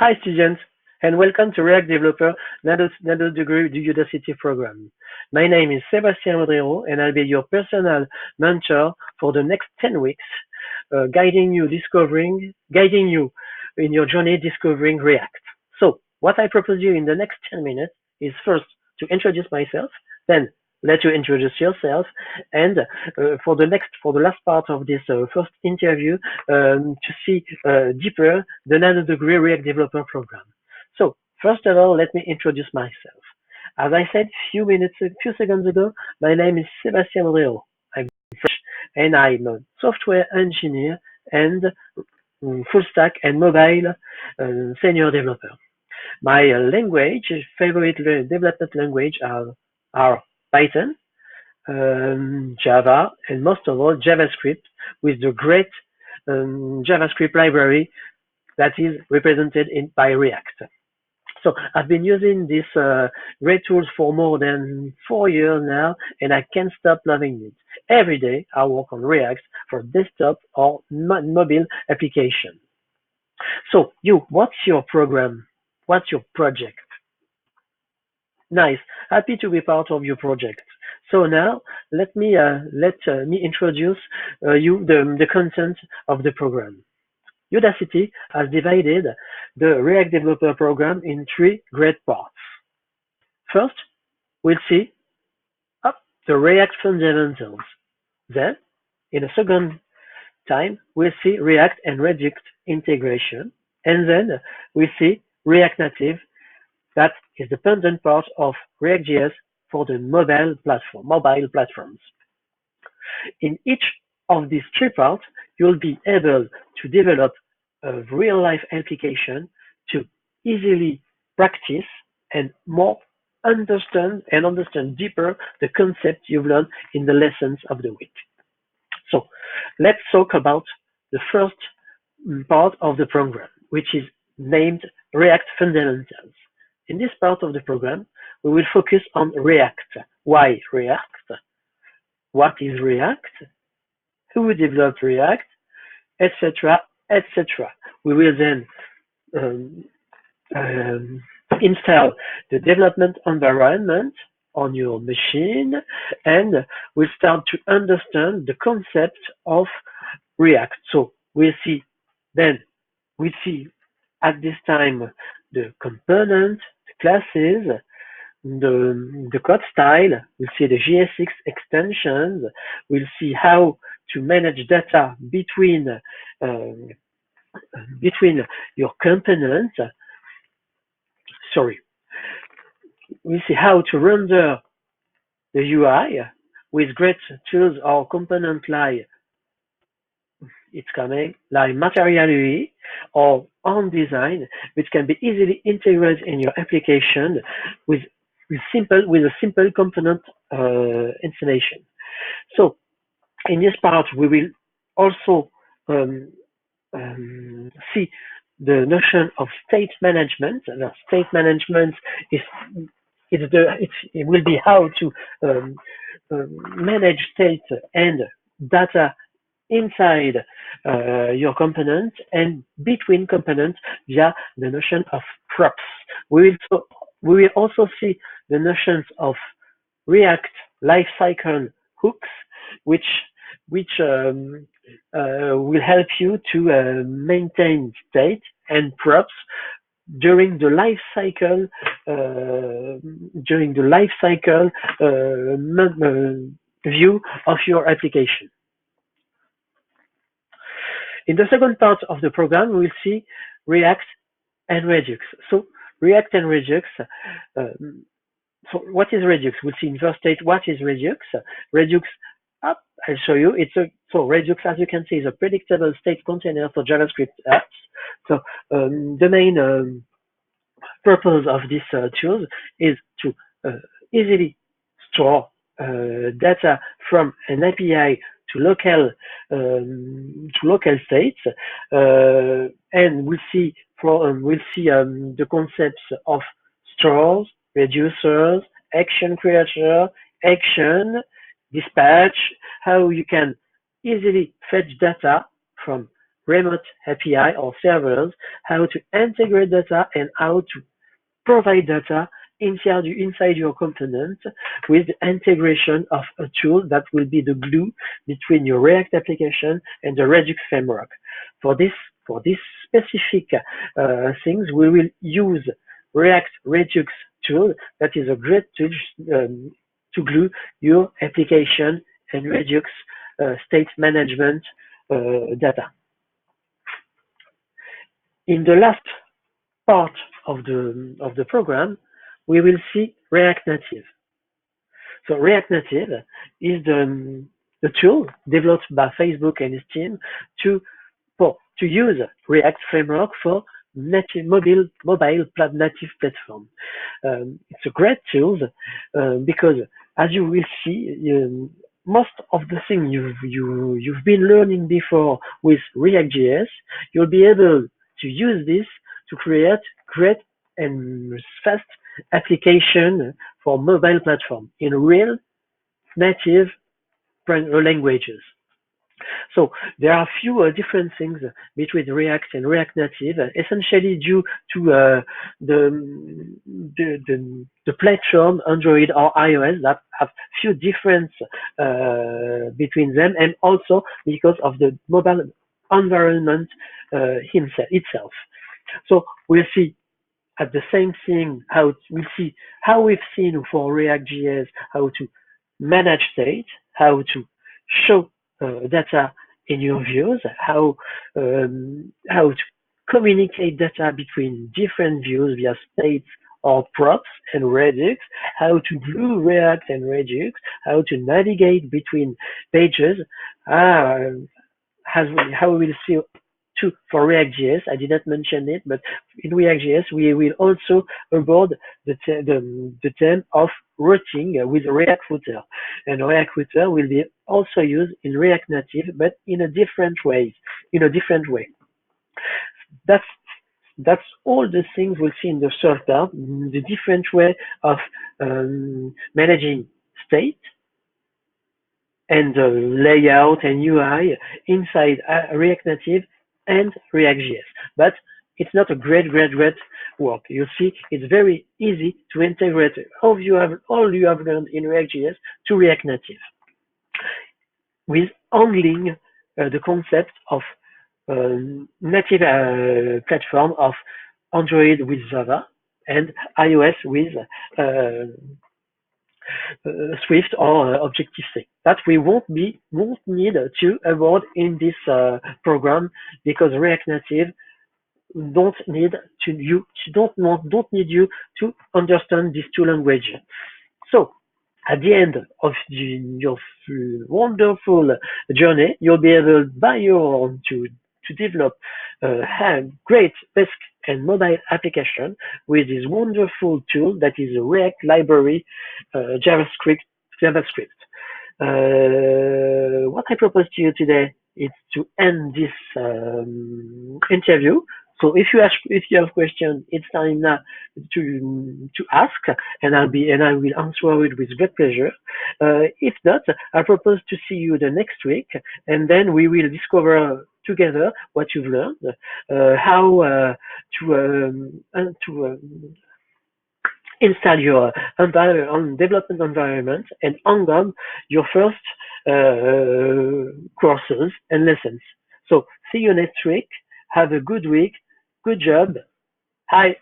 Hi students, and welcome to React Developer Nano Degree Udacity program. My name is Sébastien Modrero, and I'll be your personal mentor for the next 10 weeks, guiding you in your journey discovering React. So, what I propose you in the next 10 minutes is first to introduce myself, then let you introduce yourself, and for the last part of this first interview, to see deeper the Nano Degree React Developer program. So, first of all, let me introduce myself. As I said a few seconds ago, my name is Sébastien Modrero. I'm French, and I'm a software engineer and full stack and mobile senior developer. My favorite development language are Python, Java, and most of all JavaScript, with the great JavaScript library that is represented by React. So I've been using these great tools for more than 4 years now, and I can't stop loving it. Every day I work on React for desktop or mobile application. So what's your program? What's your project? Nice. Happy to be part of your project. So now let me introduce you the content of the program. Udacity has divided the React Developer program in three great parts. First, we'll see the React fundamentals. Then, in a second time, we'll see React and Redux integration. And then we'll see React Native, that is the dependent part of React.js for the mobile platforms. In each of these three parts, you'll be able to develop a real-life application to easily practice and more understand deeper the concept you've learned in the lessons of the week. So let's talk about the first part of the program, which is named React Fundamentals. In this part of the program, we will focus on React. Why React? What is React? Who developed React? Etc. etc. We will then install the development environment on your machine, and we'll start to understand the concept of React. So we see at this time the components, the classes, the code style. We'll see the JSX extensions. We'll see how to manage data between your components. We'll see how to render the UI with great tools or components like Material UI or On Design, which can be easily integrated in your application with a simple component installation. So in this part, we will also see the notion of state management. State management it will be how to manage state and data inside your component and between components via the notion of props. We will also see the notions of React lifecycle hooks, which will help you to maintain state and props during the life cycle view of your application. In the second part of the program, we will see React and Redux. So React and Redux. So what is Redux? We'll see in first state what is Redux. Redux, I'll show you. So Redux, as you can see, is a predictable state container for JavaScript apps. So the main purpose of this tool is to easily store data from an API to local states, and we'll see the concepts of stores, reducers, action creator, action, dispatch, how you can easily fetch data from remote API or servers, how to integrate data, and how to provide data inside your component with the integration of a tool that will be the glue between your React application and the Redux framework. For this, for this specific things, we will use React Redux tool that is a great tool to glue your application and Redux state management data. In the last part of the program, we will see React Native. So React Native is the tool developed by Facebook and its team to use React framework for native mobile native platform. It's a great tool because, as you will see, most of the things you've been learning before with React.js, you'll be able to use this to create great and fast application for mobile platform in real native languages. So there are few different things between React and React Native, essentially due to the platform Android or iOS that have few difference between them, and also because of the mobile environment itself. So we'll see at the same thing we'll see how we've seen for React.js how to manage state, how to show data in your views, how to communicate data between different views via states or props and Redux, how to glue React and Redux, how to navigate between pages, how we will see for React.js. I did not mention it, but in React.js, we will also abord the term of routing with React Router. And React Router will be also used in React Native, but in a different way. That's all the things we'll see in the third part, the different way of managing state and layout and UI inside React Native and React.js. But it's not a great work. You see, it's very easy to integrate all you have learned in React.js to React Native with handling the concept of native platform of Android with Java and iOS with Swift or Objective-C. That we won't need to avoid in this program, because React Native don't need you to understand these two languages. So at the end of your wonderful journey, you'll be able by your own to develop a great desk and mobile application with this wonderful tool that is a React library JavaScript. What I propose to you today is to end this interview. So if you have questions, it's time now to ask, and I will answer it with great pleasure. If not, I propose to see you the next week, and then we will discover together what you've learned, how to install your development environment, and hang on your first courses and lessons. So see you next week. Have a good week. Good job. Hi.